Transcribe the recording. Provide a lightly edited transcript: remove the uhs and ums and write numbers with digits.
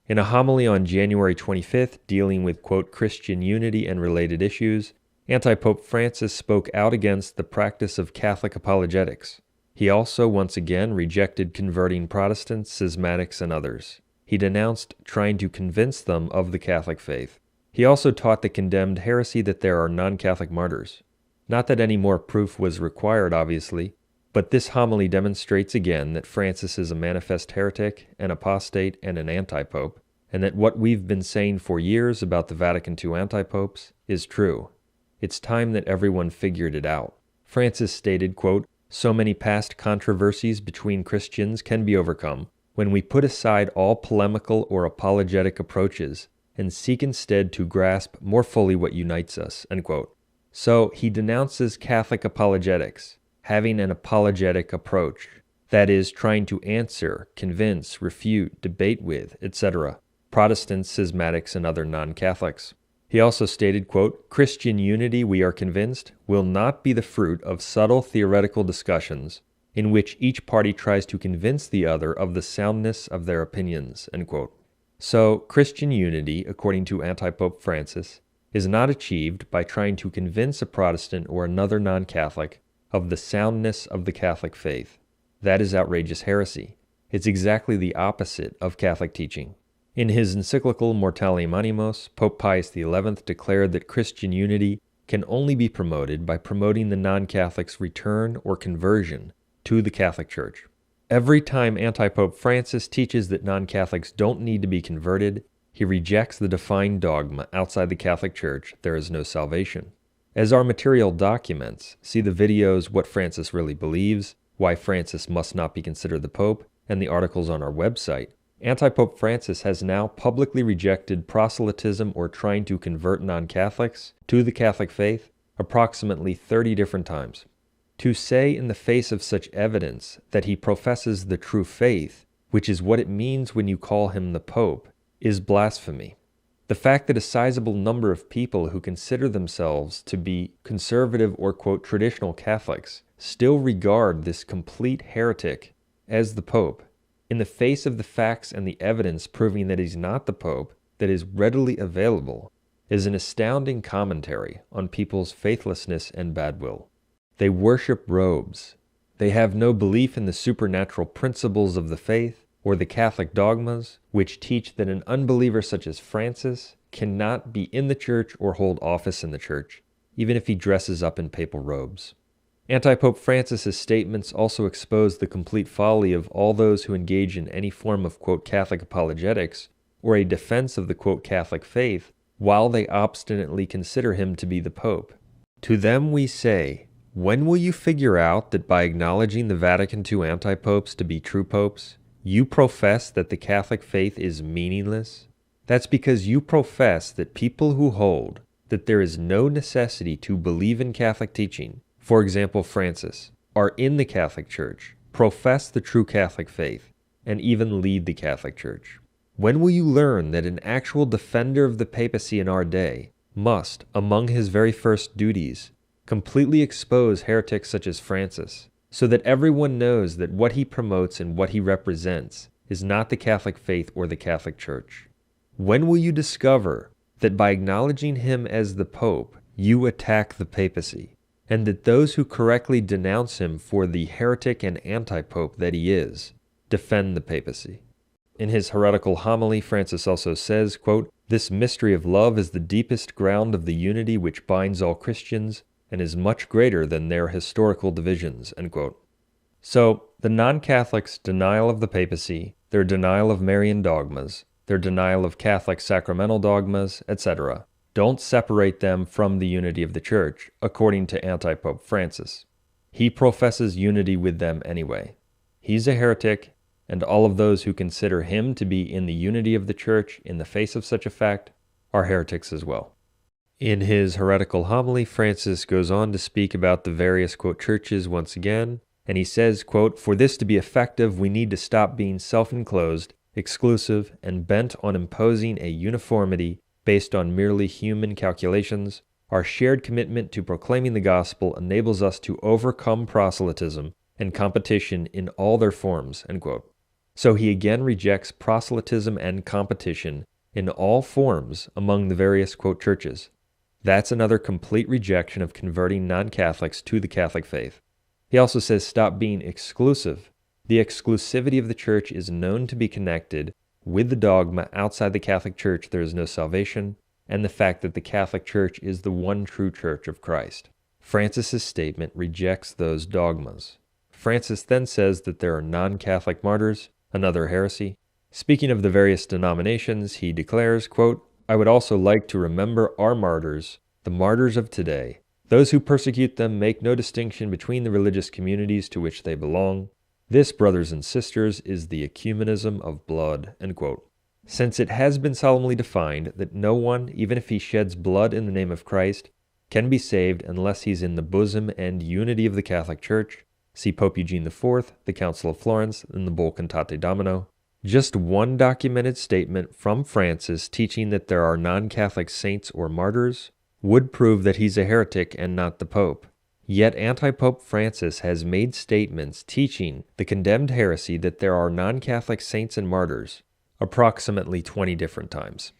In a homily on January 25th dealing with, quote, Christian unity and related issues, Anti-Pope Francis spoke out against the practice of Catholic apologetics. He also once again rejected converting Protestants, schismatics, and others. He denounced trying to convince them of the Catholic faith. He also taught the condemned heresy that there are non-Catholic martyrs. Not that any more proof was required, obviously, but this homily demonstrates again that Francis is a manifest heretic, an apostate, and an anti-pope, and that what we've been saying for years about the Vatican II anti-popes is true. It's time that everyone figured it out. Francis stated, quote, "So many past controversies between Christians can be overcome when we put aside all polemical or apologetic approaches and seek instead to grasp more fully what unites us," end quote. So he denounces Catholic apologetics, having an apologetic approach, that is, trying to answer, convince, refute, debate with, etc., Protestants, schismatics, and other non-Catholics. He also stated, quote, "Christian unity, we are convinced, will not be the fruit of subtle theoretical discussions in which each party tries to convince the other of the soundness of their opinions," end quote. So, Christian unity, according to Anti-Pope Francis, is not achieved by trying to convince a Protestant or another non-Catholic of the soundness of the Catholic faith. That is outrageous heresy. It's exactly the opposite of Catholic teaching. In his encyclical Mortalium Animos, Pope Pius XI declared that Christian unity can only be promoted by promoting the non-Catholic's return or conversion to the Catholic Church. Every time Anti-Pope Francis teaches that non-Catholics don't need to be converted, he rejects the defined dogma outside the Catholic Church, there is no salvation. As our material documents, see the videos What Francis Really Believes, Why Francis Must Not Be Considered the Pope, and the articles on our website. Anti-Pope Francis has now publicly rejected proselytism or trying to convert non-Catholics to the Catholic faith approximately 30 different times. To say in the face of such evidence that he professes the true faith, which is what it means when you call him the Pope, is blasphemy. The fact that a sizable number of people who consider themselves to be conservative or, quote, traditional Catholics still regard this complete heretic as the Pope, in the face of the facts and the evidence proving that he's not the Pope that is readily available, is an astounding commentary on people's faithlessness and bad will. They worship robes. They have no belief in the supernatural principles of the faith or the Catholic dogmas, which teach that an unbeliever such as Francis cannot be in the church or hold office in the church, even if he dresses up in papal robes. Anti-Pope Francis's statements also expose the complete folly of all those who engage in any form of, quote, Catholic apologetics or a defense of the, quote, Catholic faith while they obstinately consider him to be the Pope. To them we say, when will you figure out that by acknowledging the Vatican II anti-popes to be true popes, you profess that the Catholic faith is meaningless? That's because you profess that people who hold that there is no necessity to believe in Catholic teaching, for example Francis, are in the Catholic Church, profess the true Catholic faith, and even lead the Catholic Church. When will you learn that an actual defender of the papacy in our day must, among his very first duties, completely expose heretics such as Francis, so that everyone knows that what he promotes and what he represents is not the Catholic faith or the Catholic Church? When will you discover that by acknowledging him as the Pope, you attack the papacy, and that those who correctly denounce him for the heretic and anti-pope that he is, defend the papacy? In his heretical homily, Francis also says, quote, "This mystery of love is the deepest ground of the unity which binds all Christians and is much greater than their historical divisions," end quote. So, the non-Catholics' denial of the papacy, their denial of Marian dogmas, their denial of Catholic sacramental dogmas, etc., don't separate them from the unity of the Church, according to Anti-Pope Francis. He professes unity with them anyway. He's a heretic, and all of those who consider him to be in the unity of the Church in the face of such a fact are heretics as well. In his heretical homily, Francis goes on to speak about the various, quote, churches once again, and he says, quote, "For this to be effective, we need to stop being self-enclosed, exclusive, and bent on imposing a uniformity based on merely human calculations. Our shared commitment to proclaiming the gospel enables us to overcome proselytism and competition in all their forms," end quote. So he again rejects proselytism and competition in all forms among the various, quote, churches. That's another complete rejection of converting non-Catholics to the Catholic faith. He also says stop being exclusive. The exclusivity of the church is known to be connected with the dogma outside the Catholic Church there is no salvation, and the fact that the Catholic Church is the one true Church of Christ. Francis's statement rejects those dogmas. Francis then says that there are non-Catholic martyrs, another heresy. Speaking of the various denominations, he declares, quote, I would also like to remember our martyrs, the martyrs of today. Those who persecute them make no distinction between the religious communities to which they belong. This, brothers and sisters, is the ecumenism of blood, end quote. Since it has been solemnly defined that no one, even if he sheds blood in the name of Christ, can be saved unless he's in the bosom and unity of the Catholic Church, see Pope Eugene IV, the Council of Florence, and the Bull Cantate Domino. Just one documented statement from Francis teaching that there are non-Catholic saints or martyrs would prove that he's a heretic and not the Pope. Yet anti-Pope Francis has made statements teaching the condemned heresy that there are non-Catholic saints and martyrs approximately 20 different times.